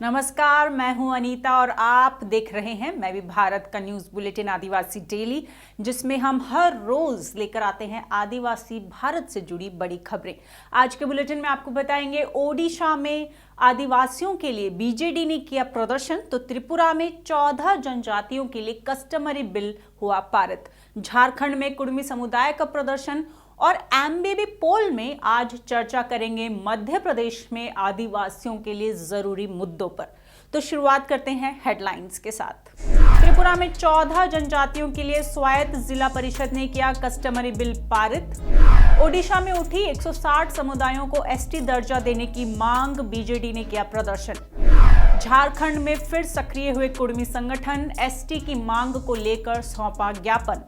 नमस्कार, मैं हूं अनीता और आप देख रहे हैं मैं भी भारत का न्यूज बुलेटिन आदिवासी डेली, जिसमें हम हर रोज लेकर आते हैं आदिवासी भारत से जुड़ी बड़ी खबरें। आज के बुलेटिन में आपको बताएंगे ओडिशा में आदिवासियों के लिए बीजेडी ने किया प्रदर्शन, तो त्रिपुरा में 14 जनजातियों के लिए कस्टमरी बिल हुआ पारित। झारखंड में कुर्मी समुदाय का प्रदर्शन और एमबीबी पोल में आज चर्चा करेंगे मध्य प्रदेश में आदिवासियों के लिए जरूरी मुद्दों पर। तो शुरुआत करते हैं हेडलाइंस के साथ। त्रिपुरा में 14 जनजातियों के लिए स्वायत्त जिला परिषद ने किया कस्टमरी बिल पारित। ओडिशा में उठी 160 समुदायों को एसटी दर्जा देने की मांग, बीजेडी ने किया प्रदर्शन। झारखंड में फिर सक्रिय हुए कुर्मी संगठन, एसटी की मांग को लेकर सौंपा ज्ञापन।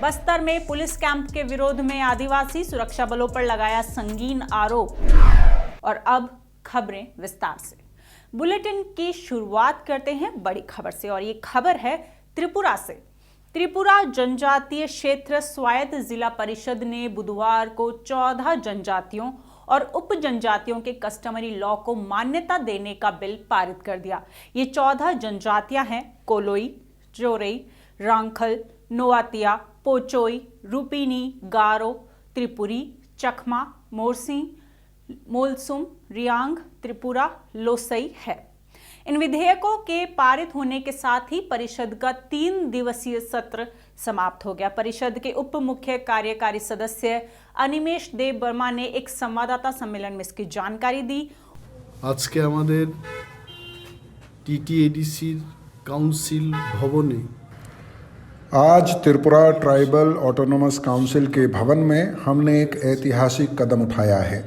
बस्तर में पुलिस कैंप के विरोध में आदिवासी सुरक्षा बलों पर लगाया संगीन आरोप। और अब खबरें विस्तार से। बुलेटिन की शुरुआत करते हैं बड़ी खबर से, और ये खबर है त्रिपुरा से। त्रिपुरा जनजातीय क्षेत्र स्वायत्त जिला परिषद ने बुधवार को 14 जनजातियों और उप जनजातियों के कस्टमरी लॉ को मान्यता देने का बिल पारित कर दिया। ये 14 जनजातियां हैं कोलोई, चोरई, रांखल, नोआतिया, पोचोई, रूपिनी, गारो, त्रिपुरी, चकमा, मोरसी, मोलसुम, रियांग, त्रिपुरा, लोसई है। इन विधेयकों के पारित होने के साथ ही परिषद का 3 दिवसीय सत्र समाप्त हो गया। परिषद के उप मुख्य कार्यकारी सदस्य अनिमेश देव वर्मा ने एक संवाददाता सम्मेलन में इसकी जानकारी दी। आज के हमारे टीटीएडीसी काउंसिल भवने आज त्रिपुरा ट्राइबल ऑटोनोमस काउंसिल के भवन में हमने एक ऐतिहासिक कदम उठाया है।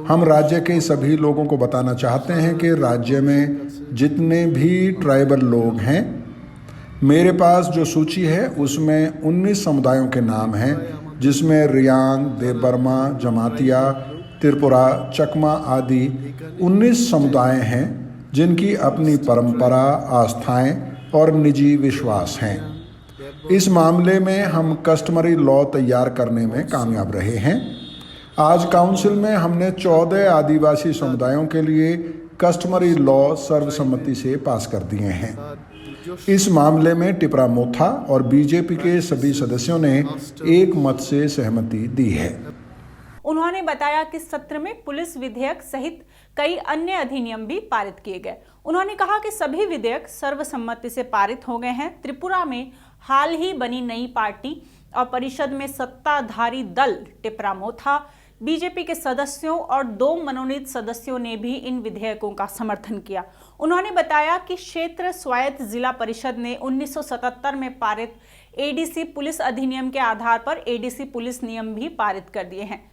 हम राज्य के सभी लोगों को बताना चाहते हैं कि राज्य में जितने भी ट्राइबल लोग हैं, मेरे पास जो सूची है उसमें 19 समुदायों के नाम हैं, जिसमें रियांग, देवबर्मा, जमातिया, त्रिपुरा, चकमा आदि 19 समुदाय हैं जिनकी अपनी परंपरा, आस्थाएं और निजी विश्वास हैं। इस मामले में हम कस्टमरी लॉ तैयार करने में कामयाब रहे हैं। आज काउंसिल में हमने 14 आदिवासी समुदायों के लिए कस्टमरी लॉ सर्वसम्मति से पास कर दिए हैं। इस मामले में टिपरा मोथा और बीजेपी के सभी सदस्यों ने एक मत से सहमति दी है। उन्होंने बताया कि सत्र में पुलिस विधेयक सहित कई अन्य अधिनियम भी पारित किए गए। उन्होंने कहा कि सभी विधेयक सर्वसम्मति से पारित हो गए हैं। त्रिपुरा में हाल ही बनी नई पार्टी और परिषद में सत्ताधारी दल टिपरा मोथा, बीजेपी के सदस्यों और 2 मनोनीत सदस्यों ने भी इन विधेयकों का समर्थन किया। उन्होंने बताया कि क्षेत्र स्वायत्त जिला परिषद ने 1977 में पारित एडीसी पुलिस अधिनियम के आधार पर एडीसी पुलिस नियम भी पारित कर दिए हैं।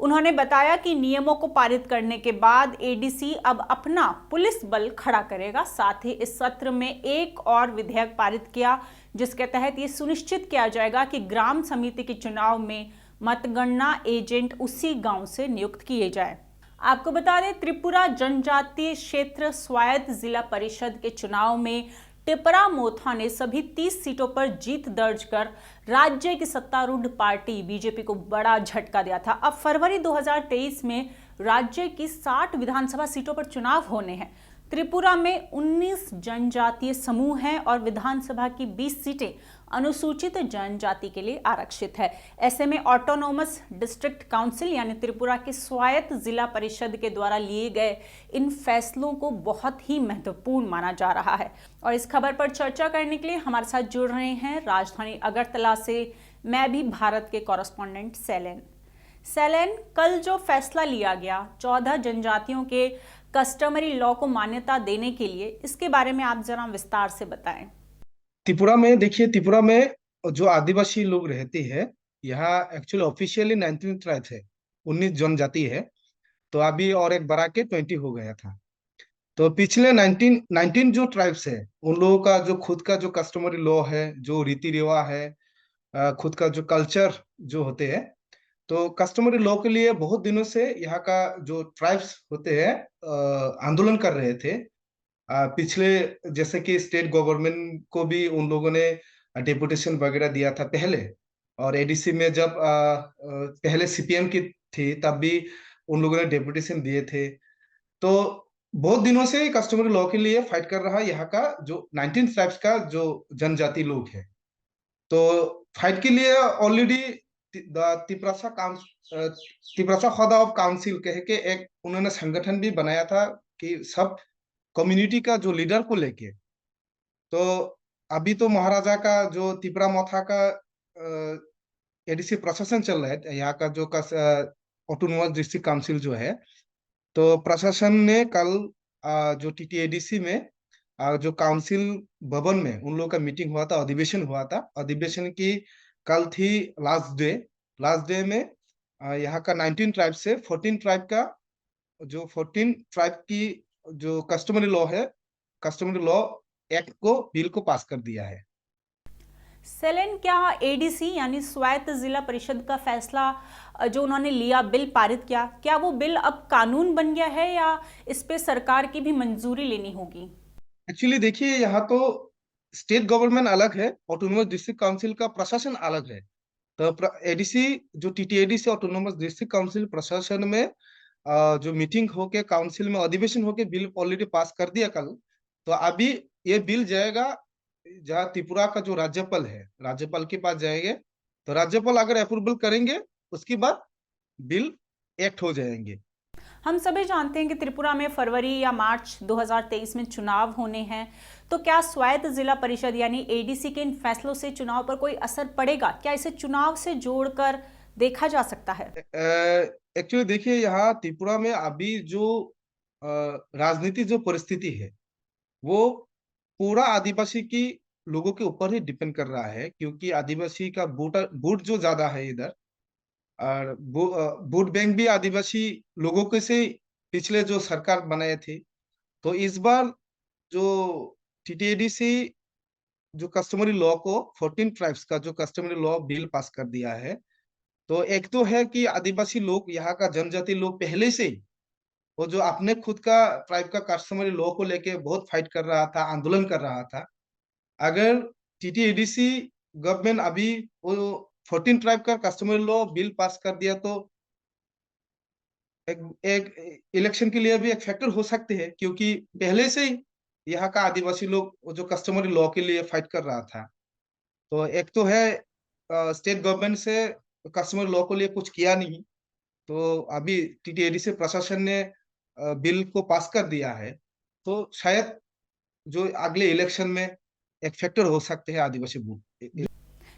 उन्होंने बताया कि नियमों को पारित करने के बाद एडीसी अब अपना पुलिस बल खड़ा करेगा। साथ ही इस सत्र में एक और विधेयक पारित किया, जिसके तहत ये सुनिश्चित किया जाएगा कि ग्राम समिति के चुनाव में मतगणना एजेंट उसी गांव से नियुक्त किए जाएं। आपको बता दें, त्रिपुरा जनजातीय क्षेत्र स्वायत्त जिला परिषद के चुनाव में टिपरा मोथा ने सभी 30 सीटों पर जीत दर्ज कर राज्य की सत्तारूढ़ पार्टी बीजेपी को बड़ा झटका दिया था। अब फरवरी 2023 में राज्य की 60 विधानसभा सीटों पर चुनाव होने हैं। त्रिपुरा में 19 जनजातीय समूह हैं और विधानसभा की 20 सीटें अनुसूचित जनजाति के लिए आरक्षित है। ऐसे में ऑटोनोमस डिस्ट्रिक्ट काउंसिल यानी त्रिपुरा के स्वायत्त जिला परिषद के द्वारा लिए गए इन फैसलों को बहुत ही महत्वपूर्ण माना जा रहा है। और इस खबर पर चर्चा करने के लिए हमारे साथ जुड़ रहे हैं राजधानी अगरतला से मैं भी भारत के कॉरेस्पॉन्डेंट सैलेन, कल जो फैसला लिया गया 14 जनजातियों के कस्टमरी लॉ को मान्यता देने के लिए, इसके बारे में आप जरा विस्तार से बताएं। त्रिपुरा में देखिए, त्रिपुरा में जो आदिवासी लोग रहते हैं, यहाँ एक्चुअली ऑफिशियली 19 ट्राइब है, 19 जनजाति है। तो अभी और एक बढ़ा के 20 हो गया था। तो पिछले 19 जो ट्राइब्स है, उन लोगों का जो खुद का जो कस्टमरी लॉ है, जो रीति रिवाज है, खुद का जो कल्चर जो होते हैं, तो कस्टमरी लॉ के लिए बहुत दिनों से यहाँ का जो ट्राइब्स होते हैं आंदोलन कर रहे थे। पिछले जैसे कि स्टेट गवर्नमेंट को भी उन लोगों ने डेपुटेशन वगैरह दिया था पहले, और एडीसी में जब पहले सीपीएम की थी तब भी उन लोगों ने डेपुटेशन दिए थे। तो बहुत दिनों से कस्टमरी लॉ के लिए फाइट कर रहा है यहाँ का जो 19 ट्राइब्स का जो जनजाति लोग है। तो फाइट के लिए ऑलरेडी तिपरासा तिपरासा खदा ऑफ काउंसिल कह के एक उन्होंने संगठन भी बनाया था कि सब कम्युनिटी का जो लीडर को लेके। तो अभी तो महाराजा का जो तिपरा मथा का एडीसी प्रशासन चल रहा है यहाँ का जो ऑटोनोमस डिस्ट्रिक्ट काउंसिल जो है। तो प्रशासन ने कल जो टीटीएडीसी में जो काउंसिल भवन में उन लोगों का मीटिंग हुआ था, अधिवेशन हुआ था। अधिवेशन की कल थी लास्ट डे में यहाँ का 19 ट्राइब से 14 ट्राइब का जो 14 ट्राइब की जो कस्टमरी लॉ है, कस्टमरी लॉ एक्ट को बिल को पास कर दिया है। सेलेन, क्या एडीसी यानी स्वायत्त जिला परिषद का फैसला जो उन्होंने लिया, बिल पारित किया, क्या वो बिल अब कानून बन गया है या इस पे सरकार की भी मंजूरी लेनी होगी? एक्चुअली देखिए, यहाँ तो स्टेट गवर्नमेंट अलग है, ऑटोनोमस डिस्ट्रिक्ट काउंसिल का प्रशासन अलग है। तो एडीसी जो टीटीएडीसी ऑटोनोमस डिस्ट्रिक्ट काउंसिल प्रशासन में जो मीटिंग होके काउंसिल में अधिवेशन होके बिल ऑलरेडी पास कर दिया कल। तो अभी ये बिल जाएगा जहाँ त्रिपुरा का जो राज्यपाल है, राज्यपाल के पास जाएंगे। तो राज्यपाल अगर अप्रूवल करेंगे उसके बाद बिल एक्ट हो जाएंगे। हम सभी जानते हैं कि त्रिपुरा में फरवरी या मार्च 2023 में चुनाव होने हैं, तो क्या स्वायत्त जिला परिषद यानी एडीसी के इन फैसलों से चुनाव पर कोई असर पड़ेगा? क्या इसे चुनाव से जोड़कर देखा जा सकता है? एक्चुअली देखिए, यहाँ त्रिपुरा में अभी जो राजनीति जो परिस्थिति है वो पूरा आदिवासी की लोगों के ऊपर ही डिपेंड कर रहा है, क्योंकि आदिवासी का वोट जो ज्यादा है इधर। और वोट बैंक भी आदिवासी लोगों के से पिछले जो सरकार बनाए थे। तो इस बार जो टीटीएडीसी जो कस्टमरी लॉ को 14 ट्राइब्स का जो कस्टमरी लॉ बिल पास कर दिया है। तो एक तो है कि आदिवासी लोग, यहाँ का जनजाति लोग पहले से ही वो जो अपने खुद का ट्राइब का कस्टमरी लॉ को लेके बहुत फाइट कर रहा था, आंदोलन कर रहा था। अगर टीटीएडीसी गवर्नमेंट अभी वो 14 ट्राइब का कस्टमरी लॉ बिल पास कर दिया तो एक इलेक्शन के लिए भी एक फैक्टर हो सकते हैं, क्योंकि पहले से ही यहाँ का आदिवासी लोग वो जो कस्टमरी लॉ के लिए फाइट कर रहा था। तो एक तो है स्टेट गवर्नमेंट से कस्टमरी लॉ को लिए कुछ किया नहीं। तो अभी टीटीएडीसी प्रशासन ने बिल को पास कर दिया है। तो शायद जो अगले इलेक्शन में एक फैक्टर हो सकते हैं आदिवासी वोट।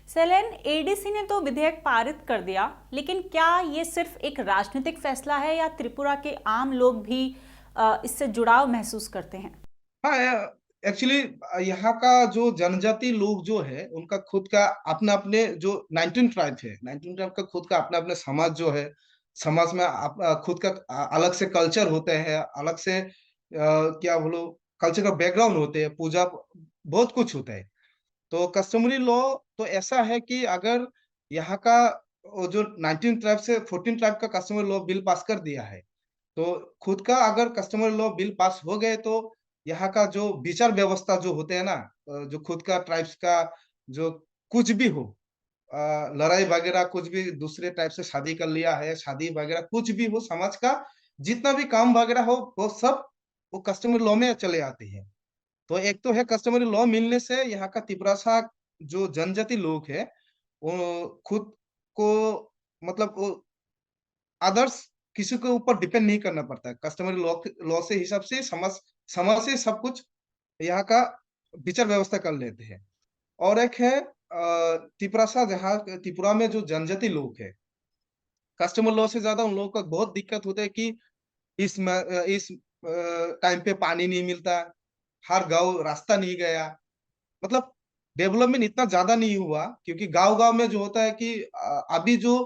सेलेन, एडीसी ने तो विधेयक पारित कर दिया, लेकिन क्या ये सिर्फ एक राजनीतिक फैसला है या त्रिपुरा के आम लोग भी इससे जुड़ाव महसूस करते हैं? हाँ, एक्चुअली यहाँ का जो जनजाति लोग जो है उनका खुद का अपना अपने जो 19 ट्राइब है, 19 ट्राइब का खुद का अपना अपने समाज जो है। समाज में खुद का अलग से कल्चर होते हैं, अलग से क्या बोलो कल्चर का बैकग्राउंड होते हैं, पूजा बहुत कुछ होता है। तो कस्टमरी लॉ तो ऐसा है कि अगर यहाँ का वो जो 19 ट्राइब से 14 ट्राइब का कस्टमरी लॉ बिल पास कर दिया है, तो खुद का अगर कस्टमरी लॉ बिल पास हो गए तो यहाँ का जो विचार व्यवस्था जो होते हैं ना, जो खुद का ट्राइब्स का जो कुछ भी हो, लड़ाई वगैरह कुछ भी, दूसरे टाइप से शादी कर लिया है, शादी वगैरह कुछ भी हो, समाज का जितना भी काम वगैरह हो वो सब वो कस्टमरी लॉ में चले आते हैं। तो एक तो है कस्टमरी लॉ मिलने से यहाँ का तिपरासा जो जनजाति लोग है वो खुद को मतलब वो अदर्स किसी के ऊपर डिपेंड नहीं करना पड़ता है। कस्टमरी लॉ से हिसाब से समाज समाज से सब कुछ यहाँ का विचार व्यवस्था कर लेते हैं। और एक है तिपरासा, जहाँ त्रिपुरा में जो जनजाति लोग है, कस्टमर लॉ से ज्यादा उन लोगों को बहुत दिक्कत होता है कि इस टाइम पे पानी नहीं मिलता, हर गांव रास्ता नहीं गया, मतलब डेवलपमेंट इतना ज्यादा नहीं हुआ। क्योंकि गांव गांव में जो होता है कि अभी जो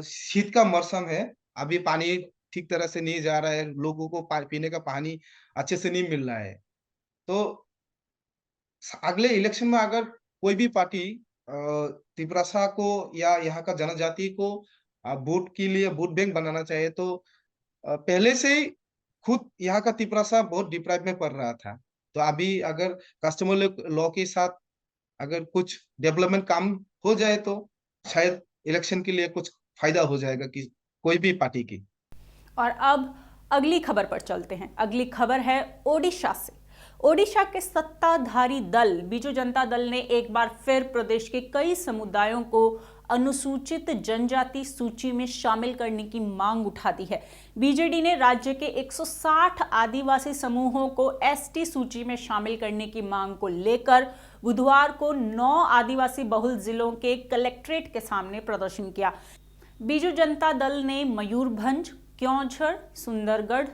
शीत का मौसम है, अभी पानी ठीक तरह से नहीं जा रहा है, लोगों को पीने का पानी अच्छे से नहीं मिल रहा है। तो अगले इलेक्शन में अगर कोई भी पार्टी तिपरासा को या यहाँ का जनजाति को वोट के लिए वोट बैंक बनाना चाहिए, तो पहले से ही खुद यहाँ का तिपरासा बहुत डिप्राइव में पड़ रहा था। तो अभी अगर कस्टमर लॉ के साथ अगर कुछ डेवलपमेंट काम हो जाए तो शायद इलेक्शन के लिए कुछ फायदा हो जाएगा कि कोई भी पार्टी की। और अब अगली खबर पर चलते हैं। अगली खबर है ओडिशा से। ओडिशा के सत्ताधारी दल बीजू जनता दल ने एक बार फिर प्रदेश के कई समुदायों को अनुसूचित जनजाति सूची में शामिल करने की मांग उठा दी है। बीजेडी ने राज्य के 160 आदिवासी समूहों को एसटी सूची में शामिल करने की मांग को लेकर बुधवार को 9 आदिवासी बहुल जिलों के कलेक्ट्रेट के सामने प्रदर्शन किया। बीजू जनता दल ने मयूरभंज, क्योंझर, सुंदरगढ़,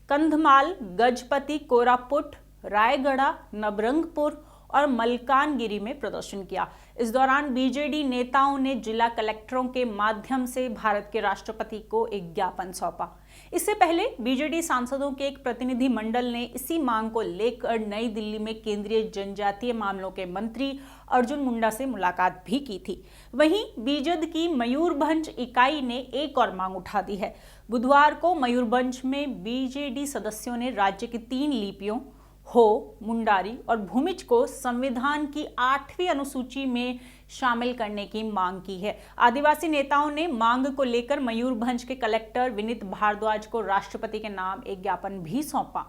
कंधमाल, गजपति, कोरापुट, रायगढ़, नबरंगपुर और मलकानगिरी में प्रदर्शन किया। इस दौरान बीजेडी नेताओं ने जिला कलेक्टरों के माध्यम से भारत के राष्ट्रपति को एक ज्ञापन सौंपा। इससे पहले बीजेडी सांसदों के एक प्रतिनिधि मंडल ने इसी मांग को लेकर नई दिल्ली में केंद्रीय जनजातीय मामलों के मंत्री अर्जुन मुंडा से मुलाकात भी की थी। वहीं बीजेड की मयूरभंज इकाई ने एक और मांग उठा दी है। बुधवार को मयूरभंज में बीजेडी सदस्यों ने राज्य की 3 लिपियों हो, मुंडारी और भूमिज को संविधान की 8वीं अनुसूची में शामिल करने की मांग की है। आदिवासी नेताओं ने मांग को लेकर मयूरभंज के कलेक्टर विनीत भारद्वाज को राष्ट्रपति के नाम एक ज्ञापन भी सौंपा।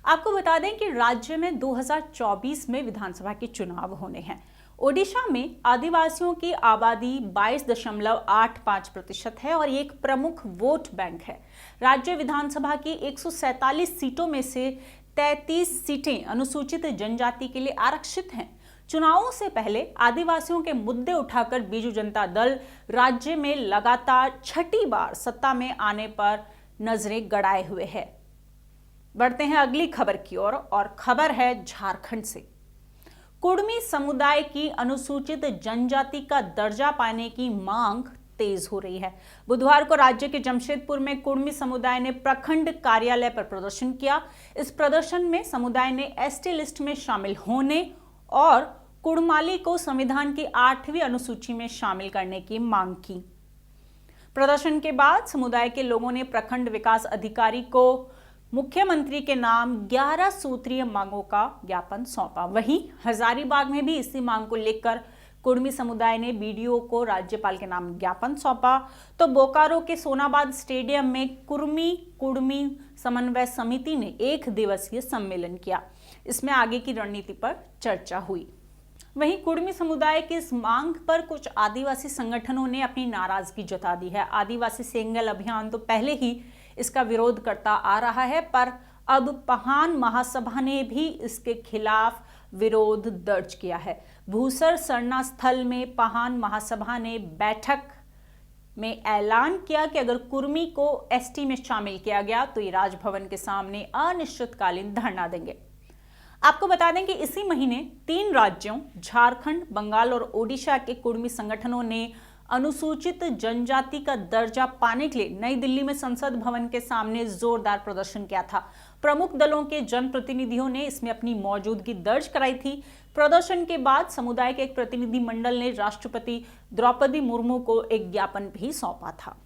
आपको बता दें कि राज्य में 2024 में विधानसभा के चुनाव होने हैं। ओडिशा में आदिवासियों की आबादी 22.85% है और ये एक प्रमुख वोट बैंक है। राज्य विधानसभा की 147 सीटों में से 33 सीटें अनुसूचित जनजाति के लिए आरक्षित हैं। चुनावों से पहले आदिवासियों के मुद्दे उठाकर बीजू जनता दल राज्य में लगातार 6ठी बार सत्ता में आने पर नजरें गड़ाए हुए है। बढ़ते हैं अगली खबर की ओर और खबर है झारखंड से। कुड़मी समुदाय की अनुसूचित जनजाति का दर्जा पाने की मांग तेज हो रही है। बुधवार को राज्य के जमशेदपुर में कुड़मी समुदाय ने प्रखंड कार्यालय पर प्रदर्शन किया। इस प्रदर्शन में समुदाय ने एसटी लिस्ट में शामिल होने और कुड़माली को संविधान की 8वीं अनुसूची में शामिल करने की मांग की। प्रदर्शन के बाद समुदाय के लोगों ने प्रखंड विकास अधिकारी को मुख्यमंत्री के नाम 11 सूत्रीय मांगों का ज्ञापन सौंपा। वहीं हजारीबाग में भी इसी मांग को लेकर कुड़मी समुदाय ने बीडीओ को राज्यपाल के नाम ज्ञापन सौंपा। तो बोकारो के सोनाबाद स्टेडियम में कुड़मी समन्वय समिति ने 1 दिवसीय सम्मेलन किया। इसमें आगे की रणनीति पर चर्चा हुई। वहीं कुड़मी समुदाय की इस मांग पर कुछ आदिवासी संगठनों ने अपनी नाराजगी जता दी है। आदिवासी सेंगल अभियान तो पहले ही इसका विरोध करता आ रहा है, पर अब पहान महासभा ने भी इसके खिलाफ विरोध दर्ज किया है। भूसर सरना स्थल में पहान महासभा ने बैठक में ऐलान किया कि अगर कुर्मी को एसटी में शामिल किया गया तो ये राजभवन के सामने अनिश्चितकालीन धरना देंगे। आपको बता दें कि इसी महीने 3 राज्यों झारखंड, बंगाल और ओडिशा के कुर्मी संगठनों ने अनुसूचित जनजाति का दर्जा पाने के लिए नई दिल्ली में संसद भवन के सामने जोरदार प्रदर्शन किया था। प्रमुख दलों के जनप्रतिनिधियों ने इसमें अपनी मौजूदगी दर्ज कराई थी। प्रदर्शन के बाद समुदाय के एक प्रतिनिधि मंडल ने राष्ट्रपति द्रौपदी मुर्मू को एक ज्ञापन भी सौंपा था।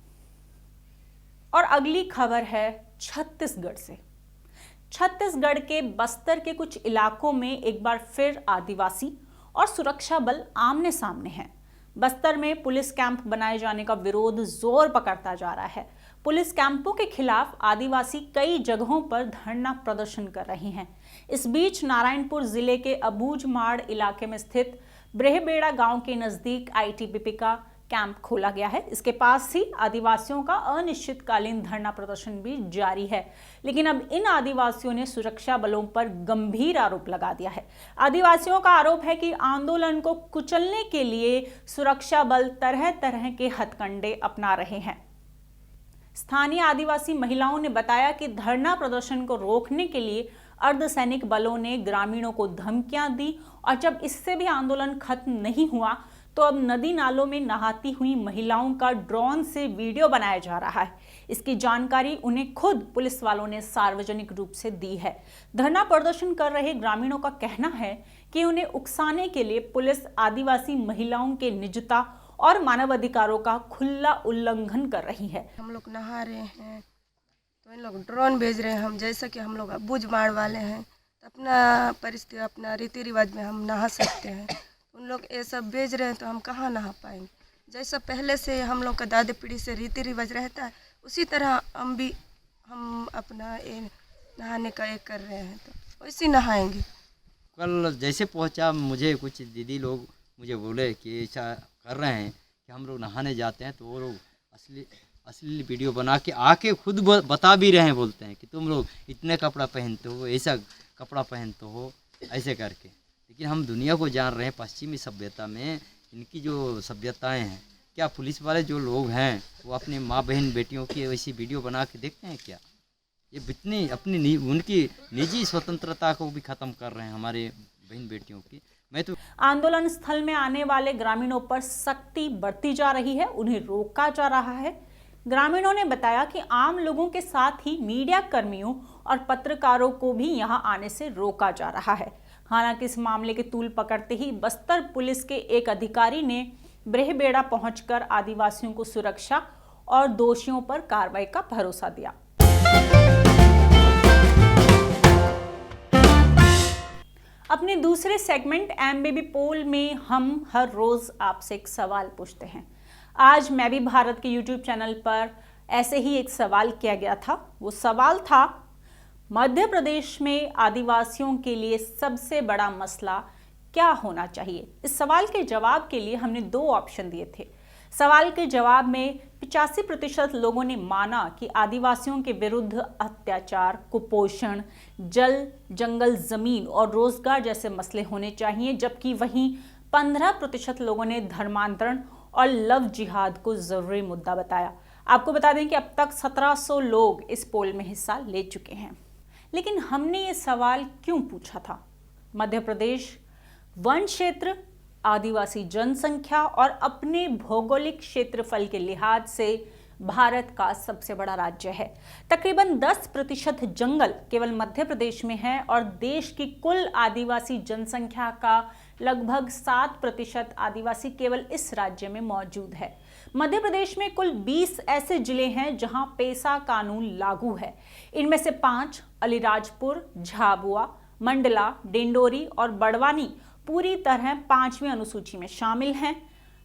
और अगली खबर है छत्तीसगढ़ से। छत्तीसगढ़ के बस्तर के कुछ इलाकों में एक बार फिर आदिवासी और सुरक्षा बल आमने सामने हैं। बस्तर में पुलिस कैंप बनाए जाने का विरोध जोर पकड़ता जा रहा है। पुलिस कैंपों के खिलाफ आदिवासी कई जगहों पर धरना प्रदर्शन कर रहे हैं। इस बीच नारायणपुर जिले के अबूझमाड़ इलाके में स्थित ब्रेहबेड़ा गांव के नजदीक आईटीबीपी का कैंप खोला गया है। इसके पास ही आदिवासियों का अनिश्चितकालीन धरना प्रदर्शन भी जारी है। लेकिन अब इन आदिवासियों ने सुरक्षा बलों पर गंभीर आरोप लगा दिया है। आदिवासियों का आरोप है कि आंदोलन को कुचलने के लिए सुरक्षा बल तरह तरह के हथकंडे अपना रहे हैं। स्थानीय आदिवासी महिलाओं ने बताया कि धरना प्रदर्शन को रोकने के लिए अर्धसैनिक बलों ने ग्रामीणों को धमकियां दी और जब इससे भी आंदोलन खत्म नहीं हुआ तो अब नदी नालों में नहाती हुई महिलाओं का ड्रोन से वीडियो बनाया जा रहा है। इसकी जानकारी उन्हें खुद पुलिस वालों ने सार्वजनिक रूप से दी है। धरना प्रदर्शन कर रहे ग्रामीणों का कहना है कि उन्हें उकसाने के लिए पुलिस आदिवासी महिलाओं के निजता और मानवाधिकारों का खुला उल्लंघन कर रही है। हम लोग नहा रहे हैं तो इन लोग ड्रोन भेज रहे हैं। हम जैसा कि हम लोग अबूझमाड़ वाले हैं तो अपना परिस्थिति, अपना रीति रिवाज में हम नहा सकते हैं। उन लोग ये सब भेज रहे हैं तो हम कहाँ नहा पाएंगे। जैसा पहले से हम लोग का दादी पीढ़ी से रीति रिवाज रहता है उसी तरह हम भी हम अपना ये नहाने का ये कर रहे हैं तो वैसे नहाएंगे। कल जैसे पहुंचा मुझे कुछ दीदी लोग मुझे बोले कि ऐसा कर रहे हैं कि हम लोग नहाने जाते हैं, तो वो लोग असली वीडियो बना के आके खुद बता भी रहे हैं, बोलते हैं कि तुम लोग इतने कपड़ा पहनते हो, ऐसा कपड़ा पहनते हो, ऐसे करके। लेकिन हम दुनिया को जान रहे हैं, पश्चिमी सभ्यता में इनकी जो सभ्यताएं हैं, क्या पुलिस वाले जो लोग हैं वो अपनी माँ बहन बेटियों की वैसी वीडियो बना के देखते हैं क्या? ये इतनी अपनी उनकी निजी स्वतंत्रता को भी ख़त्म कर रहे हैं हमारे बहन बेटियों की। मैं तो आंदोलन स्थल में आने वाले ग्रामीणों पर सख्ती बढ़ती जा रही है, उन्हें रोका जा रहा है। ग्रामीणों ने बताया कि आम लोगों के साथ ही मीडिया कर्मियों और पत्रकारों को भी यहां आने से रोका जा रहा है। हालांकि इस मामले के तूल पकड़ते ही बस्तर पुलिस के एक अधिकारी ने ब्रहबेड़ा पहुंचकर आदिवासियों को सुरक्षा और दोषियों पर कार्रवाई का भरोसा दिया। अपने दूसरे सेगमेंट एमबीबी पोल में हम हर रोज आपसे एक सवाल पूछते हैं। आज मैं भी भारत के यूट्यूब चैनल पर ऐसे ही एक सवाल किया गया था। वो सवाल था, मध्य प्रदेश में आदिवासियों के लिए सबसे बड़ा मसला क्या होना चाहिए। इस सवाल के जवाब के लिए हमने 2 ऑप्शन दिए थे। सवाल के जवाब में 85% लोगों ने माना कि आदिवासियों के विरुद्ध अत्याचार, कुपोषण, जल, जंगल, जमीन और रोजगार जैसे मसले होने चाहिए, जबकि वहीं 15% लोगों ने धर्मांतरण और लव जिहाद को जरूरी मुद्दा बताया। आपको बता दें कि अब तक 1700 लोग इस पोल में हिस्सा ले चुके हैं। लेकिन हमने ये सवाल क्यों पूछा था? मध्य प्रदेश वन क्षेत्र, आदिवासी जनसंख्या और अपने भौगोलिक क्षेत्रफल के लिहाज से भारत का सबसे बड़ा राज्य है। तकरीबन 10% जंगल केवल मध्य प्रदेश में है और देश की कुल आदिवासी जनसंख्या का लगभग 7% आदिवासी केवल इस राज्य में मौजूद है। मध्य प्रदेश में कुल 20 ऐसे जिले हैं जहां पेसा कानून लागू है। इनमें से 5 अलीराजपुर, झाबुआ, मंडला, डिंडोरी और बड़वानी पूरी तरह 5वीं अनुसूची में शामिल हैं।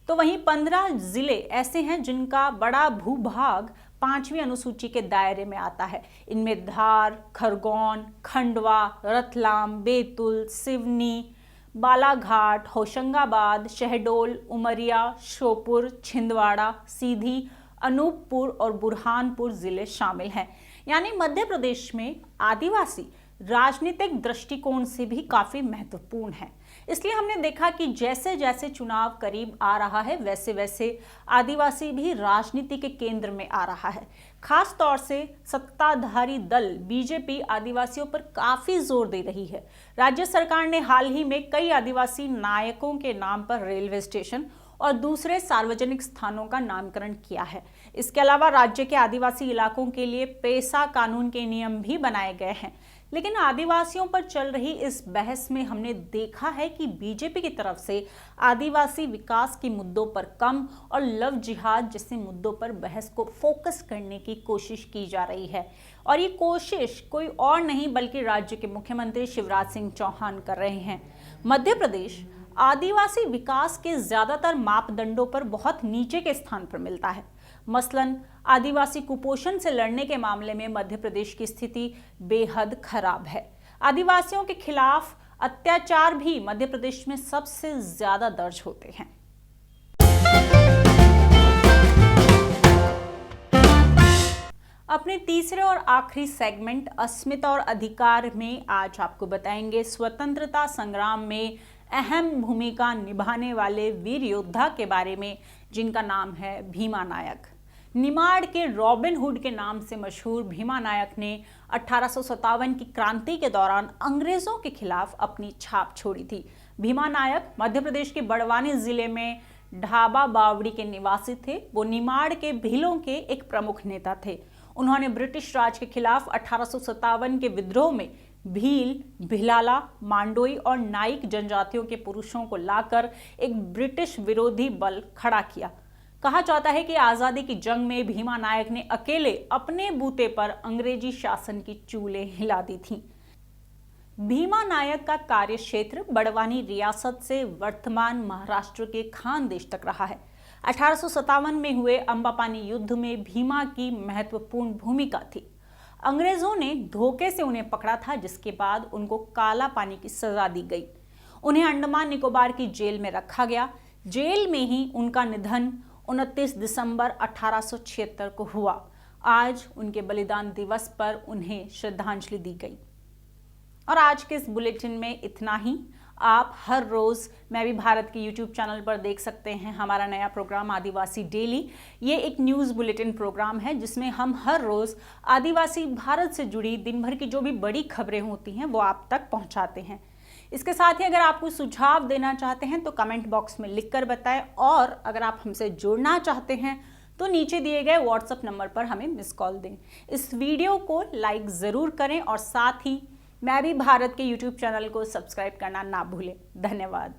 तो वहीं 15 जिले ऐसे हैं जिनका बड़ा भूभाग 5वीं अनुसूची के दायरे में आता है। इनमें धार, खरगोन, खंडवा, रतलाम, बैतूल, सिवनी, बालाघाट, होशंगाबाद, शहडोल, उमरिया, श्योपुर, छिंदवाड़ा, सीधी, अनूपपुर और बुरहानपुर जिले शामिल हैं। यानी मध्य प्रदेश में आदिवासी राजनीतिक दृष्टिकोण से भी काफी महत्वपूर्ण है। इसलिए हमने देखा कि जैसे जैसे चुनाव करीब आ रहा है, वैसे वैसे आदिवासी भी राजनीति के केंद्र में आ रहा है। खास तौर से सत्ताधारी दल बीजेपी आदिवासियों पर काफी जोर दे रही है। राज्य सरकार ने हाल ही में कई आदिवासी नायकों के नाम पर रेलवे स्टेशन और दूसरे सार्वजनिक स्थानों का नामकरण किया है। इसके अलावा राज्य के आदिवासी इलाकों के लिए पेसा कानून के नियम भी बनाए गए हैं। लेकिन आदिवासियों पर चल रही इस बहस में हमने देखा है कि बीजेपी की तरफ से आदिवासी विकास के मुद्दों पर कम और लव जिहाद जैसे मुद्दों पर बहस को फोकस करने की कोशिश की जा रही है। और ये कोशिश कोई और नहीं बल्कि राज्य के मुख्यमंत्री शिवराज सिंह चौहान कर रहे हैं। मध्य प्रदेश आदिवासी विकास के ज्यादातर मापदंडों पर बहुत नीचे के स्थान पर मिलता है। मसलन आदिवासी कुपोषण से लड़ने के मामले में मध्य प्रदेश की स्थिति बेहद खराब है। आदिवासियों के खिलाफ अत्याचार भी मध्य प्रदेश में सबसे ज्यादा दर्ज होते हैं। अपने तीसरे और आखिरी सेगमेंट अस्मिता और अधिकार में आज आपको बताएंगे स्वतंत्रता संग्राम में अहम भूमिका निभाने वाले वीर योद्धा के बारे में, जिनका नाम है भीमा नायक। निमाड़ के रॉबिन हुड के नाम से मशहूर भीमा नायक ने 1857 की क्रांति के दौरान अंग्रेजों के खिलाफ अपनी छाप छोड़ी थी। भीमा नायक मध्य प्रदेश के बड़वानी जिले में ढाबा बावड़ी के निवासी थे। वो निमाड़ के भीलों के एक प्रमुख नेता थे। उन्होंने ब्रिटिश राज के खिलाफ 1857 के विद्रोह में भील, भिलाला, मांडोई और नाइक जनजातियों के पुरुषों को लाकर एक ब्रिटिश विरोधी बल खड़ा किया। कहा जाता है कि आजादी की जंग में भीमा नायक ने अकेले अपने बूते पर अंग्रेजी शासन की चूलें हिला दी थीं। भीमा नायक का कार्य क्षेत्र बड़वानी रियासत से वर्तमान महाराष्ट्र के खानदेश तक रहा है। 1857 में हुए अंबापानी युद्ध में भीमा की महत्वपूर्ण भूमिका थी। अंग्रेजों ने धोखे से उन्हें पकड़ा था, जिसके बाद उनको काला पानी की सजा दी गई। उन्हें अंडमान निकोबार की जेल में रखा गया। जेल में ही उनका निधन 29 दिसंबर 1876 को हुआ। आज उनके बलिदान दिवस पर उन्हें श्रद्धांजलि दी गई। और आज के इस बुलेटिन में इतना ही। आप हर रोज मैं भी भारत के YouTube चैनल पर देख सकते हैं हमारा नया प्रोग्राम आदिवासी डेली। ये एक न्यूज़ बुलेटिन प्रोग्राम है जिसमें हम हर रोज आदिवासी भारत से जुड़ी दिन भर की जो भी बड़ी खबरें होती हैं वो आप तक पहुंचाते हैं। इसके साथ ही अगर आप कोई सुझाव देना चाहते हैं तो कमेंट बॉक्स में लिखकर बताएं, और अगर आप हमसे जुड़ना चाहते हैं तो नीचे दिए गए व्हाट्सएप नंबर पर हमें मिस कॉल दें। इस वीडियो को लाइक ज़रूर करें और साथ ही मैं भी भारत के YouTube चैनल को सब्सक्राइब करना ना भूलें। धन्यवाद।